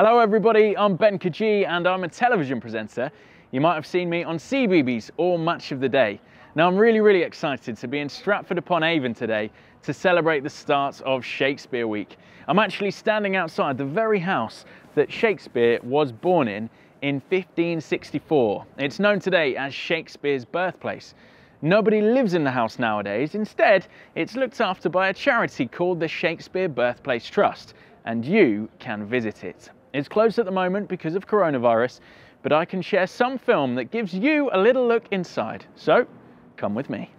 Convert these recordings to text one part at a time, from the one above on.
Hello everybody, I'm Ben Cajee and I'm a television presenter. You might have seen me on CBeebies or Match of the Day. Now I'm really excited to be in Stratford-upon-Avon today to celebrate the start of Shakespeare Week. I'm actually standing outside the very house that Shakespeare was born in 1564. It's known today as Shakespeare's birthplace. Nobody lives in the house nowadays. Instead, it's looked after by a charity called the Shakespeare Birthplace Trust, and you can visit it. It's closed at the moment because of coronavirus, but I can share some film that gives you a little look inside. So, come with me.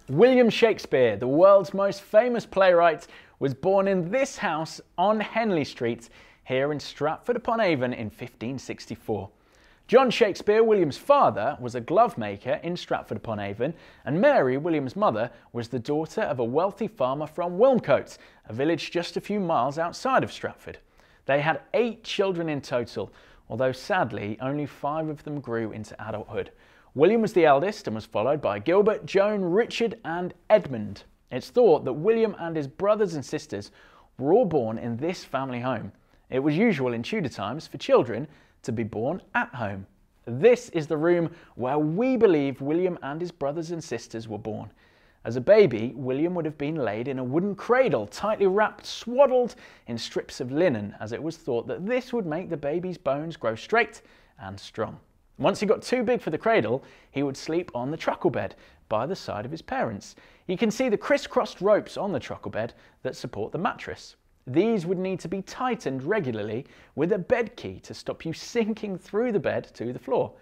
William Shakespeare, the world's most famous playwright, was born in this house on Henley Street here in Stratford-upon-Avon in 1564. John Shakespeare, William's father, was a glove maker in Stratford-upon-Avon, and Mary, William's mother, was the daughter of a wealthy farmer from Wilmcote, a village just a few miles outside of Stratford. They had 8 children in total, although sadly only 5 of them grew into adulthood. William was the eldest and was followed by Gilbert, Joan, Richard and Edmund. It's thought that William and his brothers and sisters were all born in this family home. It was usual in Tudor times for children to be born at home. This is the room where we believe William and his brothers and sisters were born. As a baby, William would have been laid in a wooden cradle, tightly wrapped, swaddled in strips of linen, as it was thought that this would make the baby's bones grow straight and strong. Once he got too big for the cradle, he would sleep on the truckle bed by the side of his parents. You can see the crisscrossed ropes on the truckle bed that support the mattress. These would need to be tightened regularly with a bed key to stop you sinking through the bed to the floor.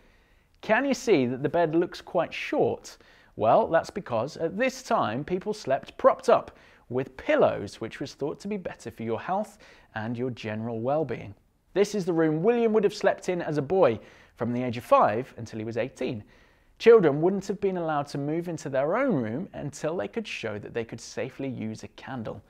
Can you see that the bed looks quite short? Well, that's because at this time people slept propped up with pillows, which was thought to be better for your health and your general well-being. This is the room William would have slept in as a boy from the age of 5 until he was 18. Children wouldn't have been allowed to move into their own room until they could show that they could safely use a candle.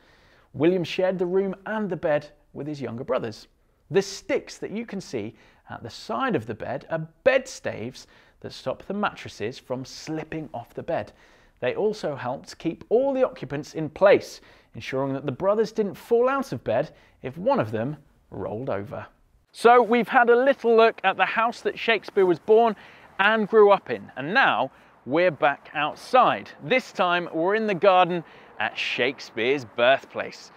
William shared the room and the bed with his younger brothers. The sticks that you can see at the side of the bed are bed staves that stop the mattresses from slipping off the bed. They also helped keep all the occupants in place, ensuring that the brothers didn't fall out of bed if one of them rolled over. So we've had a little look at the house that Shakespeare was born and grew up in, and now we're back outside. This time we're in the garden at Shakespeare's birthplace.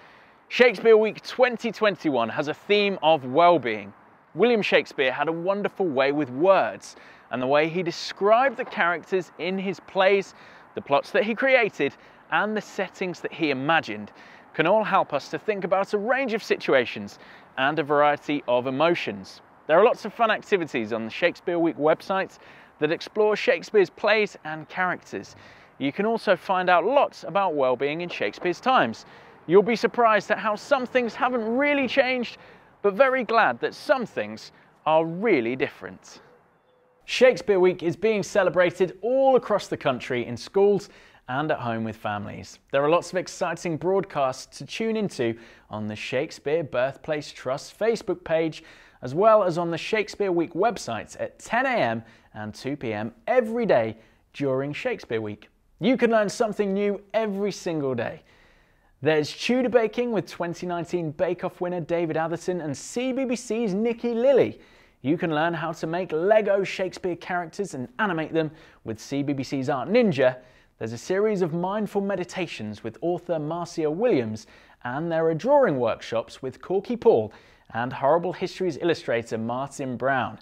Shakespeare Week 2021 has a theme of well-being. William Shakespeare had a wonderful way with words, and the way he described the characters in his plays, the plots that he created, and the settings that he imagined can all help us to think about a range of situations and a variety of emotions. There are lots of fun activities on the Shakespeare Week website that explore Shakespeare's plays and characters. You can also find out lots about well-being in Shakespeare's times. You'll be surprised at how some things haven't really changed, but very glad that some things are really different. Shakespeare Week is being celebrated all across the country in schools and at home with families. There are lots of exciting broadcasts to tune into on the Shakespeare Birthplace Trust Facebook page, as well as on the Shakespeare Week website at 10 AM and 2 PM every day during Shakespeare Week. You can learn something new every single day. There's Tudor baking with 2019 Bake Off winner David Atherton and CBBC's Nikki Lilly. You can learn how to make Lego Shakespeare characters and animate them with CBBC's Art Ninja. There's a series of mindful meditations with author Marcia Williams, and there are drawing workshops with Corky Paul and Horrible Histories illustrator Martin Brown.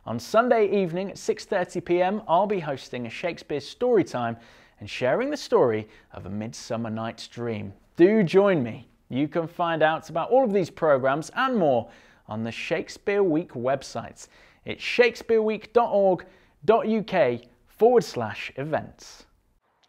On Sunday evening at 6:30 PM, I'll be hosting a Shakespeare story time and sharing the story of A Midsummer Night's Dream. Do join me. You can find out about all of these programs and more on the Shakespeare Week website. It's shakespeareweek.org.uk/events.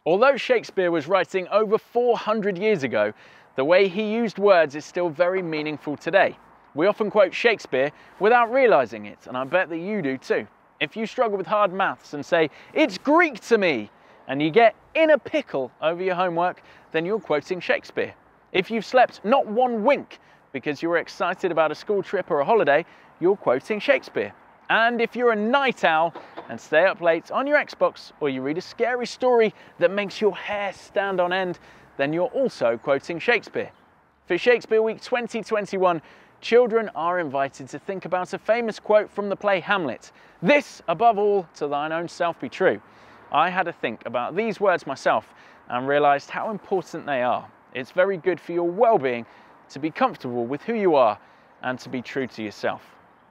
Although Shakespeare was writing over 400 years ago, the way he used words is still very meaningful today. We often quote Shakespeare without realising it, and I bet that you do too. If you struggle with hard maths and say, "It's Greek to me," and you get in a pickle over your homework, then you're quoting Shakespeare. If you've slept not one wink because you were excited about a school trip or a holiday, you're quoting Shakespeare. And if you're a night owl and stay up late on your Xbox, or you read a scary story that makes your hair stand on end, then you're also quoting Shakespeare. For Shakespeare Week 2021, children are invited to think about a famous quote from the play Hamlet. This, above all, to thine own self be true. I had a think about these words myself and realised how important they are. It's very good for your well-being to be comfortable with who you are and to be true to yourself.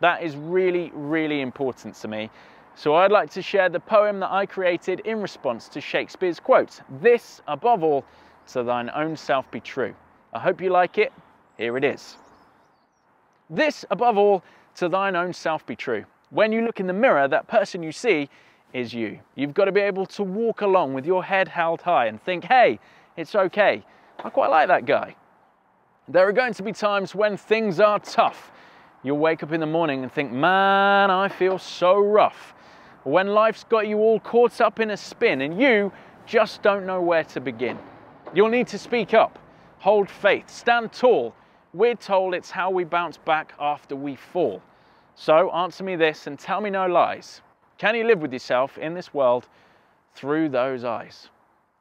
That is really, really important to me. So I'd like to share the poem that I created in response to Shakespeare's quote. This, above all, to thine own self be true. I hope you like it. Here it is. This, above all, to thine own self be true. When you look in the mirror, that person you see is you. You've got to be able to walk along with your head held high and think, hey, it's okay. I quite like that guy. There are going to be times when things are tough. You'll wake up in the morning and think, man, I feel so rough. When life's got you all caught up in a spin and you just don't know where to begin. You'll need to speak up, hold faith, stand tall. We're told it's how we bounce back after we fall. So answer me this and tell me no lies. Can you live with yourself in this world through those eyes?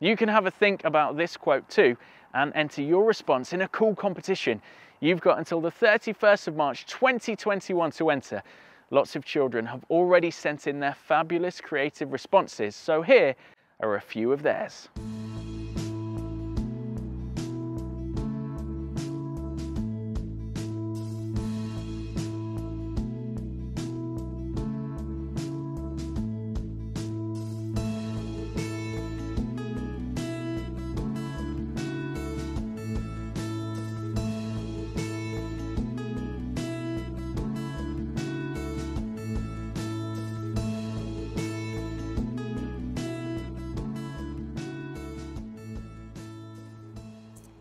You can have a think about this quote too and enter your response in a cool competition. You've got until the 31st of March 2021 to enter. Lots of children have already sent in their fabulous creative responses, so here are a few of theirs.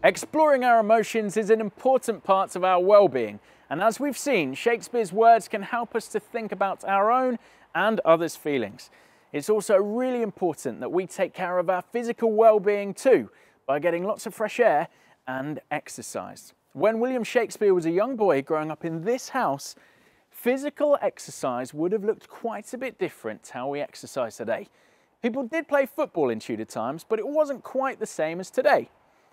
Exploring our emotions is an important part of our well-being, and as we've seen, Shakespeare's words can help us to think about our own and others' feelings. It's also really important that we take care of our physical well-being too, by getting lots of fresh air and exercise. When William Shakespeare was a young boy growing up in this house, physical exercise would have looked quite a bit different to how we exercise today. People did play football in Tudor times, but it wasn't quite the same as today.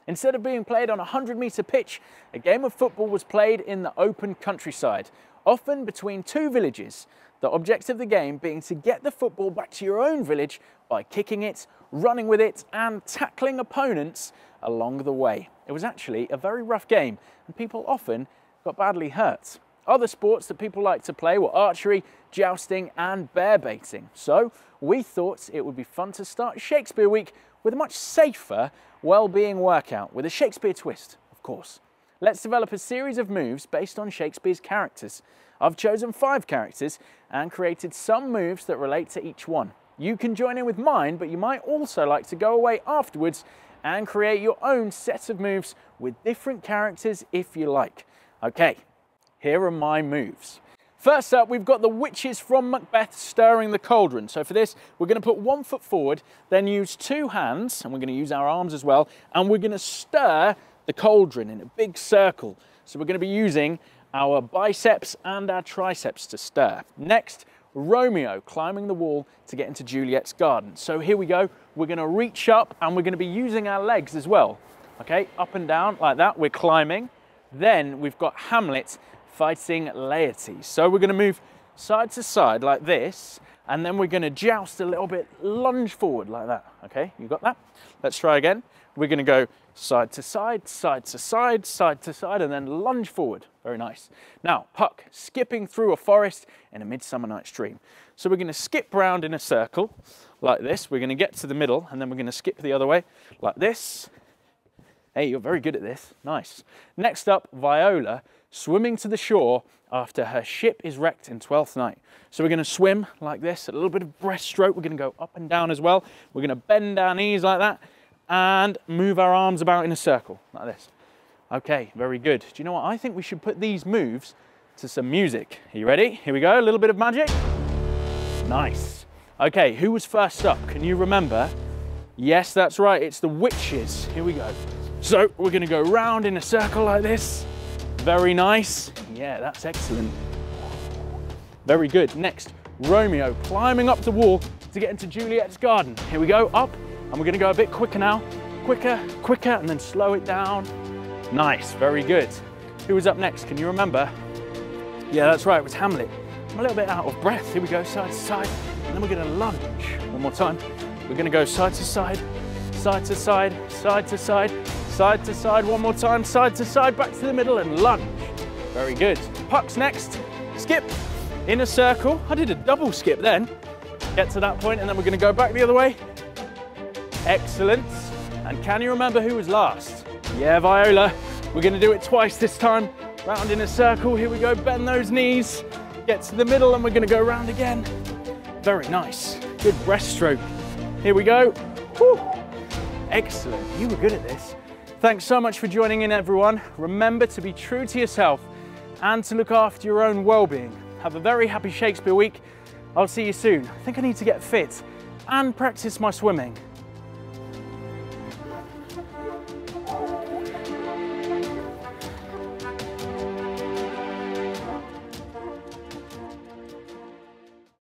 Instead of being played on a 100-metre pitch, a game of football was played in the open countryside, often between two villages. The object of the game being to get the football back to your own village by kicking it, running with it, and tackling opponents along the way. It was actually a very rough game, and people often got badly hurt. Other sports that people like to play were archery, jousting, and bear baiting. So we thought it would be fun to start Shakespeare Week with a much safer well-being workout with a Shakespeare twist, of course. Let's develop a series of moves based on Shakespeare's characters. I've chosen 5 characters and created some moves that relate to each one. You can join in with mine, but you might also like to go away afterwards and create your own set of moves with different characters if you like. Okay, here are my moves. First up, we've got the witches from Macbeth stirring the cauldron. So for this, we're going to put 1 foot forward, then use 2 hands, and we're going to use our arms as well, and we're going to stir the cauldron in a big circle. So we're going to be using our biceps and our triceps to stir. Next, Romeo climbing the wall to get into Juliet's garden. So here we go. We're going to reach up, and we're going to be using our legs as well. Okay, up and down like that. We're climbing. Then we've got Hamlet fighting Laertes. So we're going to move side to side like this, and then we're going to joust a little bit, lunge forward like that. Okay, you got that? Let's try again. We're going to go side to side, side to side, side to side, and then lunge forward. Very nice. Now, Puck, skipping through a forest in a Midsummer Night's Dream. So we're going to skip round in a circle like this. We're going to get to the middle, and then we're going to skip the other way like this. Hey, you're very good at this. Nice. Next up, Viola swimming to the shore after her ship is wrecked in Twelfth Night. So we're going to swim like this, a little bit of breaststroke. We're going to go up and down as well. We're going to bend our knees like that and move our arms about in a circle like this. Okay, very good. Do you know what? I think we should put these moves to some music. Are you ready? Here we go. A little bit of magic. Nice. Okay, who was first up? Can you remember? Yes, that's right. It's the witches. Here we go. So we're going to go round in a circle like this. Very nice. Yeah, that's excellent. Very good. Next, Romeo climbing up the wall to get into Juliet's garden. Here we go, up, and we're gonna go a bit quicker now. Quicker, quicker, and then slow it down. Nice, very good. Who was up next, can you remember? Yeah, that's right, it was Hamlet. I'm a little bit out of breath. Here we go, side to side, and then we're gonna lunge. One more time. We're gonna go side to side, side to side, side to side, side to side. One more time, side to side, back to the middle, and lunge. Very good. Pucks next, skip, in a circle. I did a double skip then. Get to that point, and then we're gonna go back the other way. Excellent. And can you remember who was last? Yeah, Viola. We're gonna do it twice this time. Round in a circle, here we go, bend those knees. Get to the middle, and we're gonna go round again. Very nice, good breaststroke. Here we go. Whew. Excellent, you were good at this. Thanks so much for joining in, everyone. Remember to be true to yourself and to look after your own well-being. Have a very happy Shakespeare week. I'll see you soon. I think I need to get fit and practice my swimming.